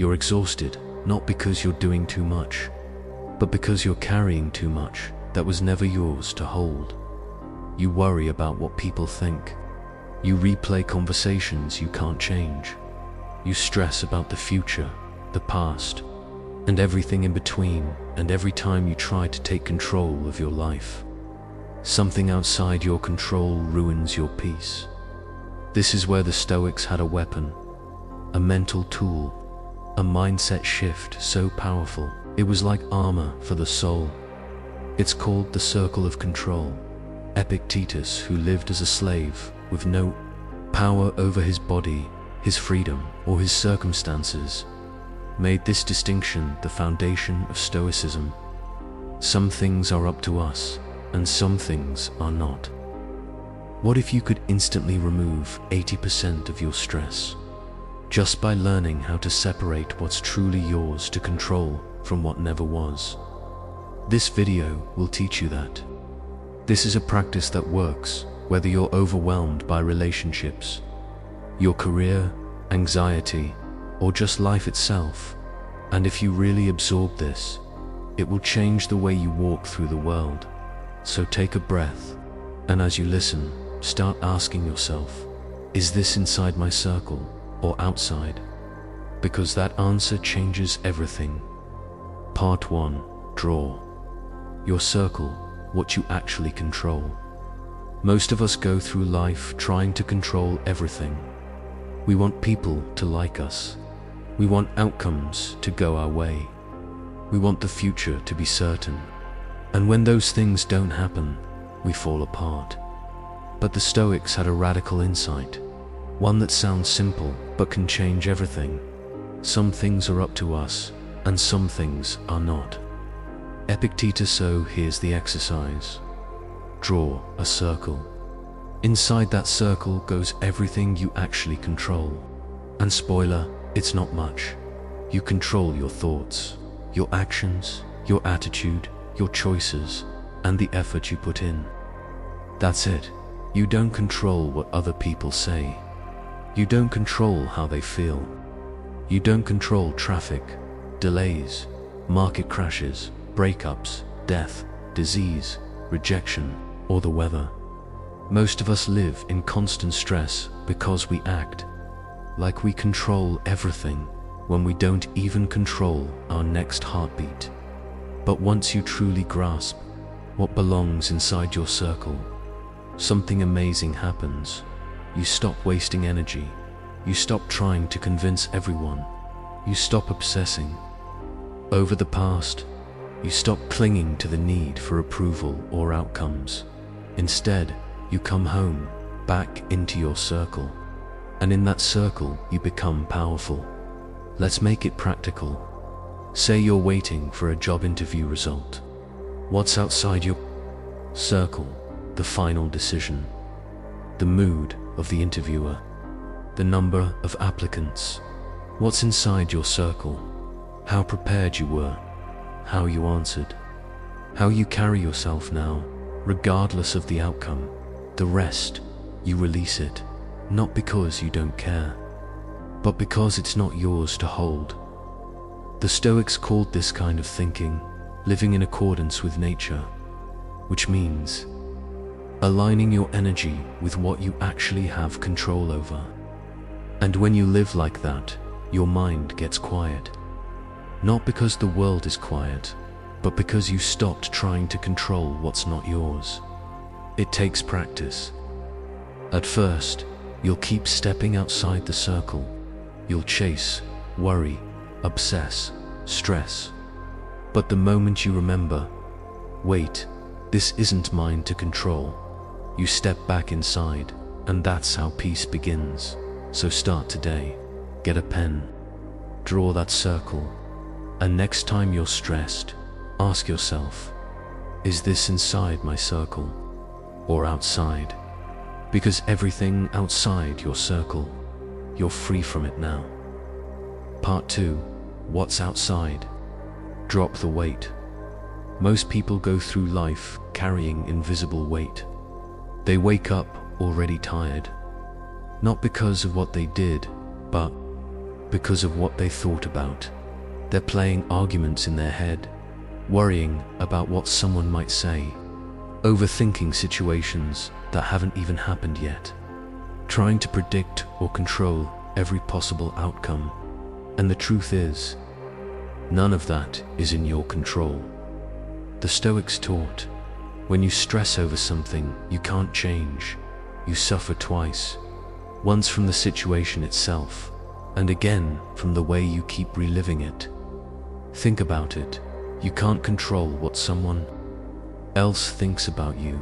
You're exhausted, not because you're doing too much, but because you're carrying too much that was never yours to hold. You worry about what people think. You replay conversations you can't change. You stress about the future, the past, and everything in between, and every time you try to take control of your life, something outside your control ruins your peace. This is where the Stoics had a weapon, a mental tool, a mindset shift so powerful, it was like armor for the soul. It's called the circle of control. Epictetus, who lived as a slave with no power over his body, his freedom, or his circumstances, made this distinction the foundation of Stoicism. Some things are up to us, and some things are not. What if you could instantly remove 80% of your stress, just by learning how to separate what's truly yours to control from what never was? This video will teach you that. This is a practice that works whether you're overwhelmed by relationships, your career, anxiety, or just life itself. And if you really absorb this, it will change the way you walk through the world. So take a breath, and as you listen, start asking yourself, is this inside my circle or outside? Because that answer changes everything. Part 1. Draw your circle, what you actually control. Most of us go through life trying to control everything. We want people to like us. We want outcomes to go our way. We want the future to be certain. And when those things don't happen, we fall apart. But the Stoics had a radical insight, one that sounds simple but can change everything. Some things are up to us, and some things are not. Epictetus, so here's the exercise. Draw a circle. Inside that circle goes everything you actually control. And spoiler, it's not much. You control your thoughts, your actions, your attitude, your choices, and the effort you put in. That's it. You don't control what other people say. You don't control how they feel. You don't control traffic, delays, market crashes, breakups, death, disease, rejection, or the weather. Most of us live in constant stress because we act like we control everything when we don't even control our next heartbeat. But once you truly grasp what belongs inside your circle, something amazing happens. You stop wasting energy. You stop trying to convince everyone. You stop obsessing over the past. You stop clinging to the need for approval or outcomes. Instead, you come home, back into your circle. And in that circle, you become powerful. Let's make it practical. Say you're waiting for a job interview result. What's outside your circle? The final decision. The mood of the interviewer. The number of applicants. What's inside your circle? How prepared you were. How you answered. How you carry yourself now, regardless of the outcome. The rest, you release it, not because you don't care, but because it's not yours to hold. The Stoics called this kind of thinking living in accordance with nature, which means aligning your energy with what you actually have control over. And when you live like that, your mind gets quiet. Not because the world is quiet, but because you stopped trying to control what's not yours. It takes practice. At first, you'll keep stepping outside the circle. You'll chase, worry, obsess, stress. But the moment you remember, wait, this isn't mine to control, you step back inside, and that's how peace begins. So start today. Get a pen. Draw that circle. And next time you're stressed, ask yourself, is this inside my circle or outside? Because everything outside your circle, you're free from it now. Part 2. What's outside? Drop the weight. Most people go through life carrying invisible weight. They wake up already tired, not because of what they did, but because of what they thought about. They're playing arguments in their head, worrying about what someone might say, overthinking situations that haven't even happened yet, trying to predict or control every possible outcome. And the truth is, none of that is in your control. The Stoics taught, when you stress over something you can't change, you suffer twice, once from the situation itself, and again from the way you keep reliving it. Think about it. You can't control what someone else thinks about you.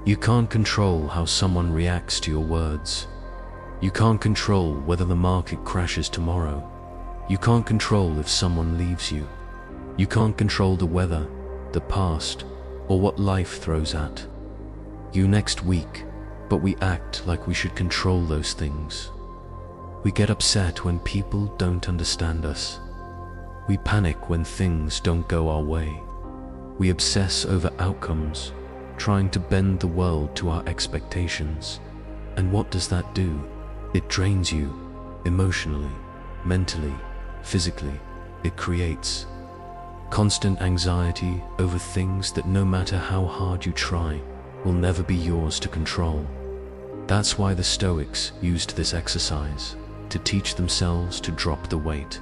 You can't control how someone reacts to your words. You can't control whether the market crashes tomorrow. You can't control if someone leaves you. You can't control the weather, the past, or what life throws at you next week, but we act like we should control those things. We get upset when people don't understand us. We panic when things don't go our way. We obsess over outcomes, trying to bend the world to our expectations. And what does that do? It drains you, emotionally, mentally, physically. It creates constant anxiety over things that no matter how hard you try, will never be yours to control. That's why the Stoics used this exercise to teach themselves to drop the weight.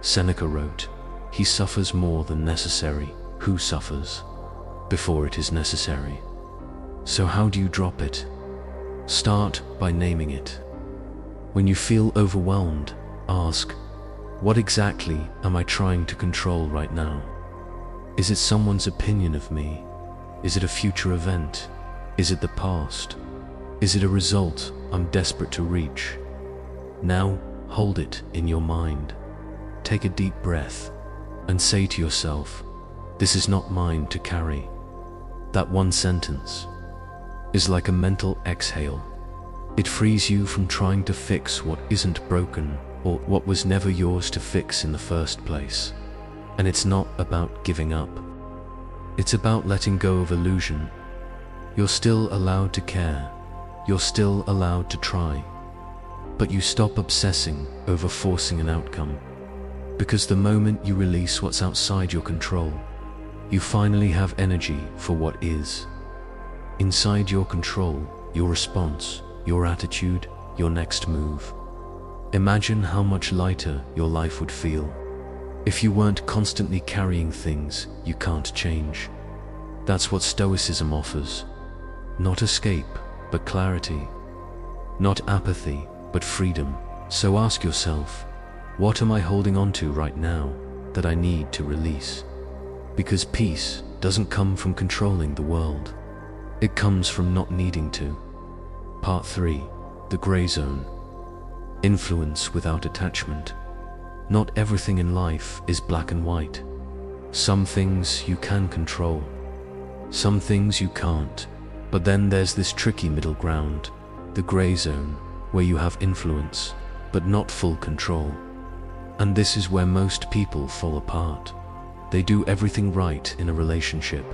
Seneca wrote, "He suffers more than necessary who suffers before it is necessary." So how do you drop it? Start by naming it. When you feel overwhelmed, ask, what exactly am I trying to control right now? Is it someone's opinion of me? Is it a future event? Is it the past? Is it a result I'm desperate to reach? Now, hold it in your mind. Take a deep breath and say to yourself, this is not mine to carry. That one sentence is like a mental exhale. It frees you from trying to fix what isn't broken or what was never yours to fix in the first place. And it's not about giving up. It's about letting go of illusion. You're still allowed to care. You're still allowed to try. But you stop obsessing over forcing an outcome. Because the moment you release what's outside your control, you finally have energy for what is. Inside your control, your response, your attitude, your next move. Imagine how much lighter your life would feel if you weren't constantly carrying things you can't change. That's what Stoicism offers. Not escape, but clarity. Not apathy, but freedom. So ask yourself, what am I holding on to right now that I need to release? Because peace doesn't come from controlling the world. It comes from not needing to. Part 3. The Gray Zone. Influence without attachment. Not everything in life is black and white. Some things you can control. Some things you can't. But then there's this tricky middle ground, the gray zone, where you have influence, but not full control. And this is where most people fall apart. They do everything right in a relationship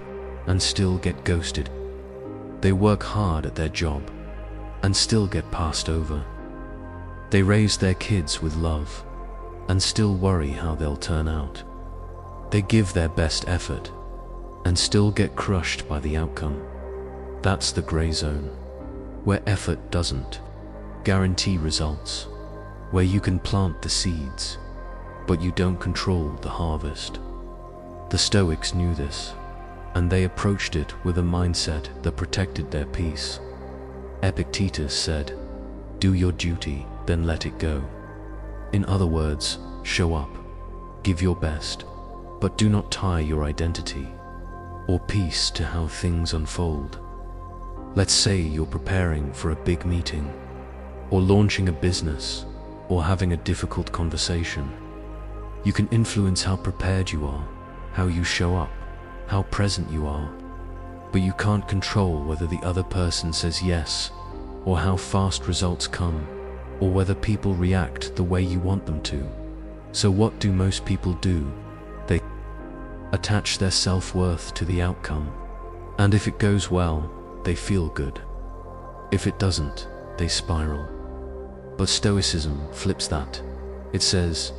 and still get ghosted. They work hard at their job and still get passed over. They raise their kids with love and still worry how they'll turn out. They give their best effort and still get crushed by the outcome. That's the gray zone, where effort doesn't guarantee results, where you can plant the seeds, but you don't control the harvest. The Stoics knew this, and they approached it with a mindset that protected their peace. Epictetus said, "Do your duty, then let it go." In other words, show up, give your best, but do not tie your identity or peace to how things unfold. Let's say you're preparing for a big meeting, or launching a business, or having a difficult conversation. You can influence how prepared you are, how you show up, how present you are, but you can't control whether the other person says yes, or how fast results come, or whether people react the way you want them to. So what do most people do? They attach their self-worth to the outcome, and if it goes well, they feel good. If it doesn't, they spiral. But Stoicism flips that. It says,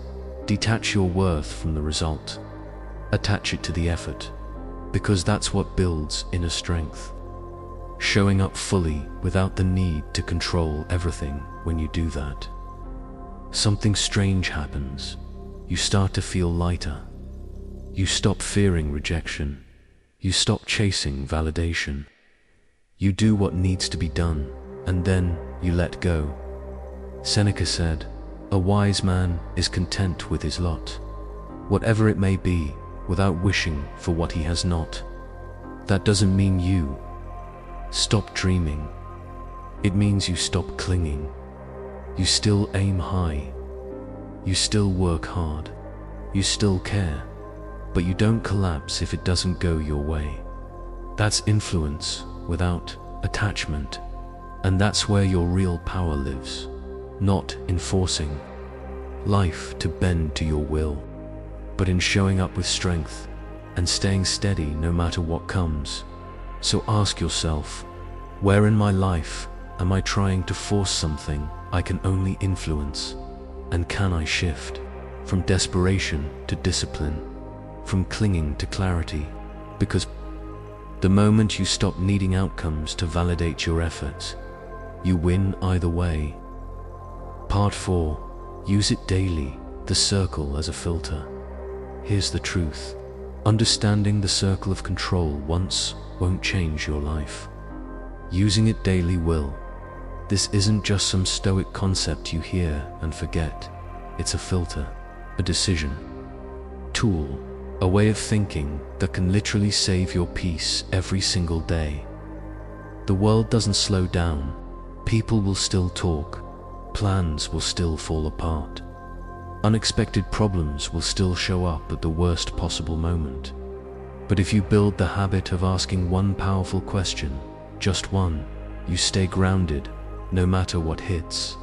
detach your worth from the result. Attach it to the effort, because that's what builds inner strength. Showing up fully without the need to control everything. When you do that, something strange happens. You start to feel lighter. You stop fearing rejection. You stop chasing validation. You do what needs to be done, and then you let go. Seneca said, "A wise man is content with his lot, whatever it may be, without wishing for what he has not." That doesn't mean you stop dreaming. It means you stop clinging. You still aim high. You still work hard. You still care. But you don't collapse if it doesn't go your way. That's influence without attachment. And that's where your real power lives. Not in forcing life to bend to your will, but in showing up with strength and staying steady no matter what comes. So ask yourself, where in my life am I trying to force something I can only influence? And can I shift from desperation to discipline, from clinging to clarity? Because the moment you stop needing outcomes to validate your efforts, you win either way. Part 4. Use it daily, the circle as a filter. Here's the truth. Understanding the circle of control once won't change your life. Using it daily will. This isn't just some Stoic concept you hear and forget. It's a filter, a decision, tool, a way of thinking that can literally save your peace every single day. The world doesn't slow down. People will still talk. Plans will still fall apart. Unexpected problems will still show up at the worst possible moment. But if you build the habit of asking one powerful question, just one, you stay grounded no matter what hits.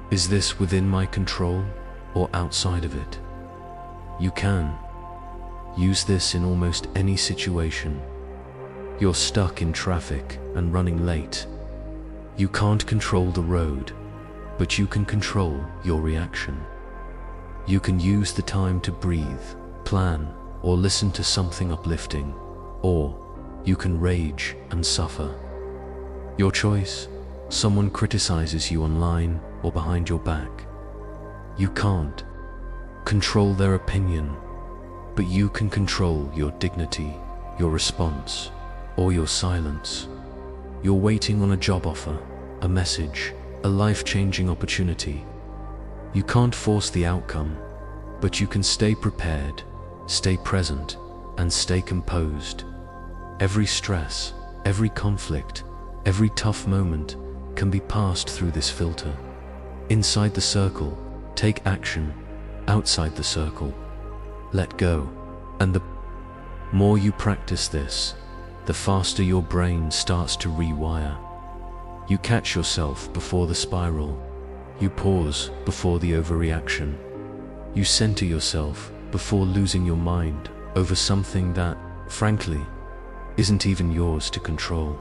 Is this within my control or outside of it? You can use this in almost any situation. You're stuck in traffic and running late. You can't control the road, but you can control your reaction. You can use the time to breathe, plan, or listen to something uplifting, or you can rage and suffer. Your choice. Someone criticizes you online or behind your back. You can't control their opinion, but you can control your dignity, your response, or your silence. You're waiting on a job offer, a message, a life-changing opportunity. You can't force the outcome, but you can stay prepared, stay present, and stay composed. Every stress, every conflict, every tough moment can be passed through this filter. Inside the circle, take action. Outside the circle, let go. And the more you practice this, the faster your brain starts to rewire. You catch yourself before the spiral. You pause before the overreaction. You center yourself before losing your mind over something that, frankly, isn't even yours to control.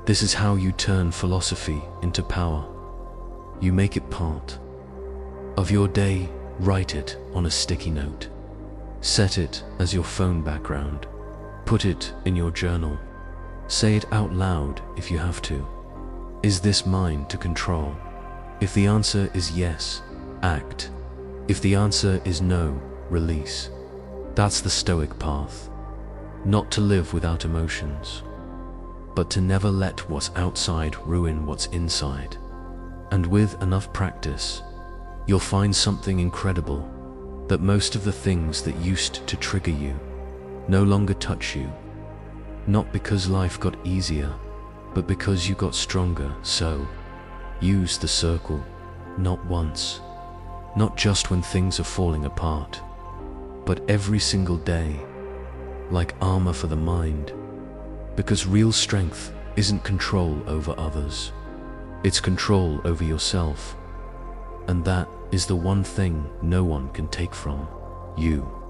This is how you turn philosophy into power. You make it part of your day. Write it on a sticky note. Set it as your phone background. Put it in your journal. Say it out loud if you have to. Is this mine to control? If the answer is yes, act. If the answer is no, release. That's the Stoic path. Not to live without emotions, but to never let what's outside ruin what's inside. And with enough practice, you'll find something incredible, that most of the things that used to trigger you no longer touch you. Not because life got easier, but because you got stronger. So, use the circle, not once, not just when things are falling apart, but every single day, like armor for the mind. Because real strength isn't control over others, it's control over yourself. And that is the one thing no one can take from you.